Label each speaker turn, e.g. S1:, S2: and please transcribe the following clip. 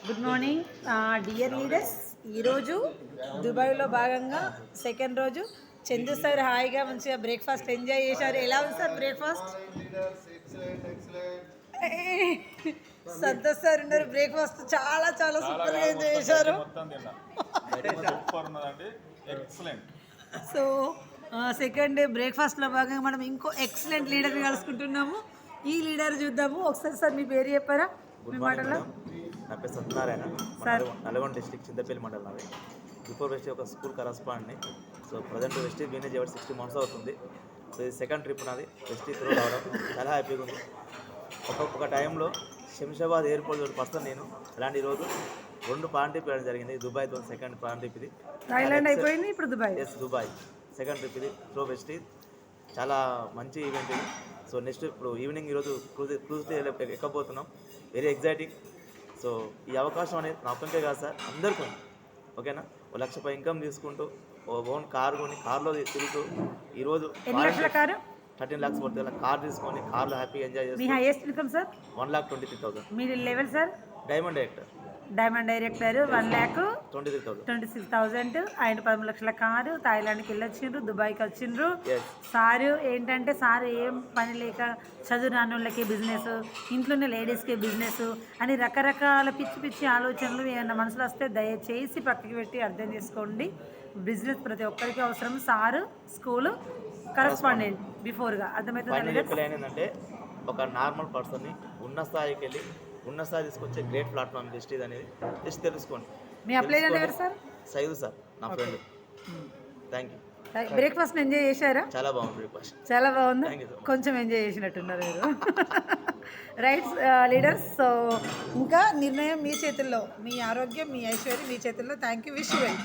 S1: Good morning dear leaders. ఈరోజు దుబాయ్లో భాగంగా సెకండ్ రోజు చందు సార్ హాయిగా మంచిగా బ్రేక్ఫాస్ట్ ఎంజాయ్ చేశారు. ఎలా ఉంది సార్ బ్రేక్ఫాస్ట్? సంతోష్ సార్ ఉన్నారు. బ్రేక్ఫాస్ట్ చాలా చాలా సూపర్గా ఎంజాయ్ చేశారు. సో సెకండ్ బ్రేక్ఫాస్ట్లో భాగంగా మనం ఇంకో ఎక్సలెంట్ లీడర్ని కలుసుకుంటున్నాము. ఈ లీడర్ చూద్దాము. ఒకసారి సార్ మీ పేరు చెప్పారా? మీ మాటలో.
S2: నా పేరు సత్యనారాయణ, నల్గొండ డిస్ట్రిక్ట్ చింతపల్లి మండలం. నాది బిఫోర్ వెస్ట్ ఒక స్కూల్ కరస్పాండ్ని. సో ప్రజెంట్ వెస్ట్ బీనే చేయబడి 60 months అవుతుంది. సో ఇది సెకండ్ ట్రిప్ నాది వెస్ట్ త్రూ రావడం. చాలా హ్యాపీగా ఉంది. ఒక టైంలో శంషాబాద్ ఎయిర్పోర్ట్ పర్సన్ నేను. అలాంటి ఈరోజు 2 పాన్ ట్రిప్ వేయడం జరిగింది. దుబాయ్తో సెకండ్ పాన్ ట్రిప్ ఇది.
S1: థాయిలాండ్ అయిపోయింది, ఇప్పుడు Dubai.
S2: Yes, Dubai second trip ఇది త్రూ వెస్ట్. చాలా మంచి ఈవెంట్ ఇది. సో నెక్స్ట్ ఇప్పుడు ఈవినింగ్ ఈరోజు క్రూజ్ ఎక్కబోతున్నాం. Very exciting. సో ఈ అవకాశం అనేది నా ఒక్కరికే కాదు సార్, అందరికీ ఉంది. ఓకేనా? 1 లక్ష ఇన్కమ్ తీసుకుంటూ ఓన్ కారు కొని కార్లో తిరుగుతూ ఈరోజు 13 lakhs పడుతుంది. కార్ తీసుకొని కార్లో హ్యాపీగా ఎంజాయ్ చేస్తాం.
S1: మీ హైయెస్ట్ ఇన్కమ్ సార్?
S2: 1,23,000.
S1: మీ లెవెల్ సార్?
S2: Diamond director
S1: 1,23,000. ఆయన 13 లక్షల కారు. థాయిలాండ్కి వెళ్ళొచ్చిండ్రు, దుబాయ్కి వచ్చిండ్రు. సారు ఏంటంటే సారు ఏం పని లేక చదువు రానోళ్ళకి బిజినెస్, ఇంట్లోనే లేడీస్కి బిజినెస్ అని రకరకాల పిచ్చి పిచ్చి ఆలోచనలు ఏమన్నా మనసులో వస్తే దయచేసి పక్కకి పెట్టి అర్థం చేసుకోండి. బిజినెస్ ప్రతి ఒక్కరికి అవసరం. సారు స్కూలు కరస్పాండెంట్ బిఫోర్గా అర్థమవుతుంది.
S2: ఏంటంటే ఒక నార్మల్ పర్సన్ని ఉన్న స్థాయికి వెళ్ళి ఉన్న స్థాయి తీసుకొచ్చే గ్రేట్ ప్లాట్ఫామ్ జస్ట్ ఇది అనేది జస్ట్ తెలుసుకోండి.
S1: మీ అప్లై ఎవరు సార్?
S2: సైదు సార్, నా friend. Thank you.
S1: Breakfast enjoy చేశారా?
S2: చాలా బాగుంది బ్రేక్ఫాస్ట్.
S1: చాలా బాగుంది. కొంచెం ఎంజాయ్ చేసినట్టున్నారు మీరు. Right leaders. సో ఇంకా నిర్ణయం మీ చేతుల్లో, మీ ఆరోగ్యం, మీ ఐశ్వర్యం మీ చేతుల్లో. Thank you. Wish you well.